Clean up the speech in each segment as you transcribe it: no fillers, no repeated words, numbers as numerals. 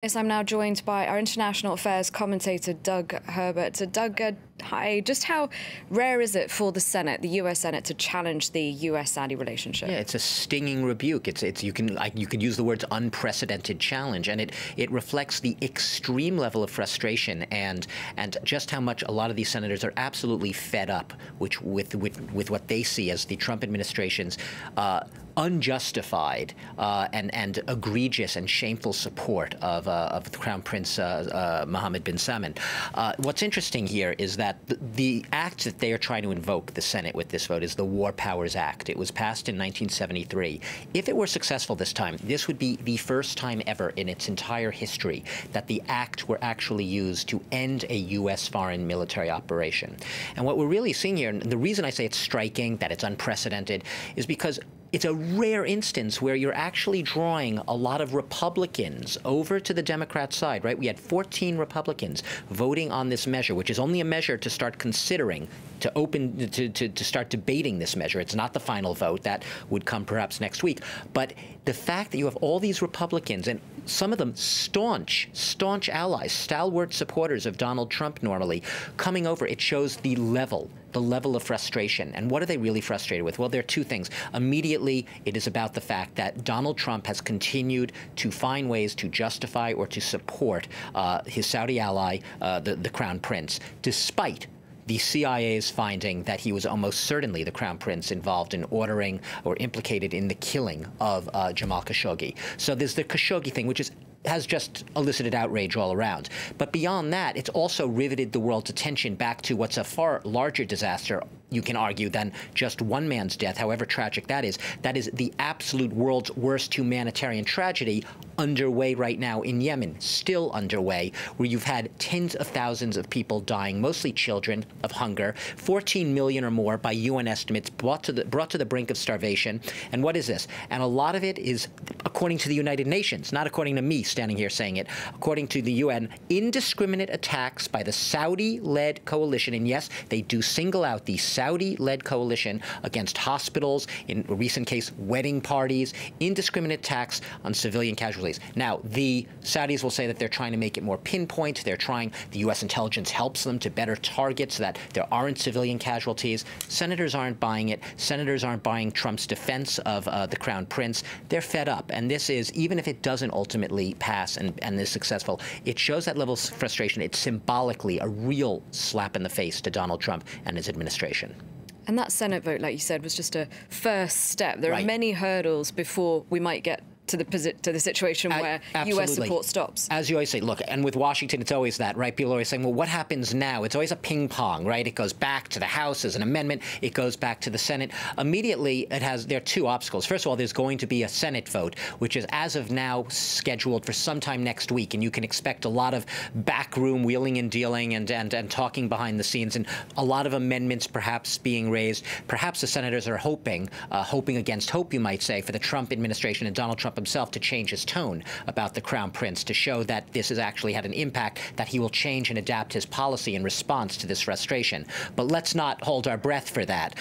Yes, I'm now joined by our international affairs commentator, Doug Herbert. So, Doug, hi. Just how rare is it for the Senate, the U.S. Senate, to challenge the U.S.-Saudi relationship? Yeah, it's a stinging rebuke. You could use the words unprecedented challenge, and it reflects the extreme level of frustration and just how much a lot of these senators are absolutely fed up with what they see as the Trump administration's unjustified and egregious and shameful support of the Crown Prince Mohammed bin Salman. What's interesting here is that the act that they are trying to invoke the Senate with this vote is the War Powers Act. It was passed in 1973. If it were successful this time, this would be the first time ever in its entire history that the act were actually used to end a U.S. foreign military operation. And what we're really seeing here, and the reason I say it's striking, that it's unprecedented, is because it's a rare instance where you're actually drawing a lot of Republicans over to the Democrat side, right? We had 14 Republicans voting on this measure, which is only a measure to start considering, to start debating this measure. It's not the final vote. That would come perhaps next week. But the fact that you have all these Republicans, and some of them staunch allies, stalwart supporters of Donald Trump normally, coming over, it shows the level of frustration. And what are they really frustrated with? Well, there are two things. Immediately, it is about the fact that Donald Trump has continued to find ways to justify or to support his Saudi ally, the Crown Prince, despite the CIA's finding that he was almost certainly, the Crown Prince, involved in ordering or implicated in the killing of Jamal Khashoggi. So there's the Khashoggi thing, which has just elicited outrage all around. But beyond that, it's also riveted the world's attention back to what's a far larger disaster, you can argue, than just one man's death, however tragic that is. That is the absolute world's worst humanitarian tragedy underway right now in Yemen, still underway, where you've had tens of thousands of people dying, mostly children, of hunger, 14 million or more by UN estimates, brought to the brink of starvation. And what is this? And a lot of it is, according to the United Nations, not according to me standing here saying it, according to the UN, indiscriminate attacks by the Saudi-led coalition. And yes, they do single out the Saudi-led coalition against hospitals, in a recent case, wedding parties, indiscriminate attacks on civilian casualties. Now, the Saudis will say that they're trying to make it more pinpoint. The U.S. intelligence helps them to better target so that there aren't civilian casualties. Senators aren't buying it. Senators aren't buying Trump's defense of the Crown Prince. They're fed up. And this is, even if it doesn't ultimately pass and is successful, it shows that level of frustration. It's symbolically a real slap in the face to Donald Trump and his administration. And that Senate vote, like you said, was just a first step. There are many hurdles before we might get to the situation where U.S. support stops. As you always say, look, and with Washington, it's always that, right? People are always saying, well, what happens now? It's always a ping pong, right? It goes back to the House as an amendment. It goes back to the Senate. Immediately, there are two obstacles. First of all, there's going to be a Senate vote, which is, as of now, scheduled for sometime next week. And you can expect a lot of backroom wheeling and dealing and talking behind the scenes, and a lot of amendments perhaps being raised. Perhaps the senators are hoping against hope, you might say, for the Trump administration and Donald Trump himself to change his tone about the Crown Prince, to show that this has actually had an impact, that he will change and adapt his policy in response to this frustration. But let's not hold our breath for that.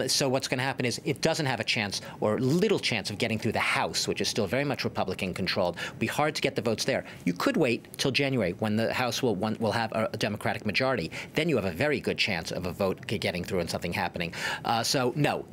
So what's going to happen is it doesn't have a chance, or little chance, of getting through the House, which is still very much Republican-controlled. It'll be hard to get the votes there. You could wait till January, when the House will have a Democratic majority. Then you have a very good chance of a vote getting through and something happening. So no.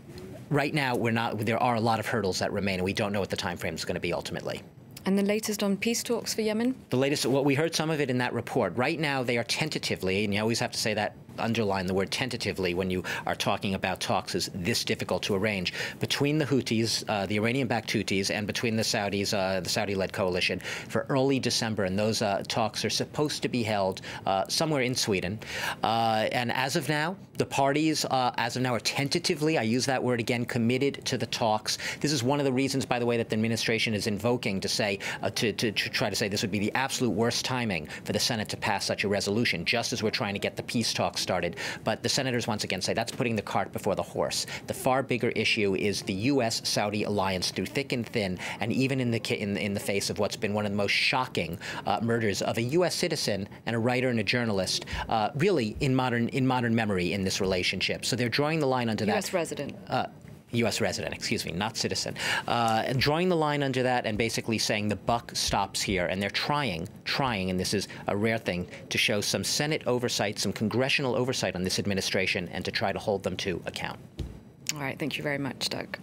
Right now, there are a lot of hurdles that remain, and we don't know what the time frame is going to be ultimately. And the latest on peace talks for Yemen? The latest, well, we heard some of it in that report. Right now, they are tentatively, and you always have to say that, underline the word tentatively when you are talking about talks is this difficult to arrange, between the Houthis, the Iranian-backed Houthis, and between the Saudis, the Saudi-led coalition, for early December. And those talks are supposed to be held somewhere in Sweden. And as of now, the parties, as of now, are tentatively, I use that word again, committed to the talks. This is one of the reasons, by the way, that the administration is invoking to say, to try to say this would be the absolute worst timing for the Senate to pass such a resolution, just as we're trying to get the peace talks started. But the senators once again say that's putting the cart before the horse. The far bigger issue is the U.S.-Saudi alliance through thick and thin, and even in the face of what's been one of the most shocking murders of a U.S. citizen and a writer and a journalist, really in modern memory in this relationship. So they're drawing the line onto that. U.S. resident. U.S. resident, excuse me, not citizen, and drawing the line under that and basically saying the buck stops here. And they're trying, and this is a rare thing, to show some Senate oversight, some congressional oversight on this administration and to try to hold them to account. All right. Thank you very much, Doug.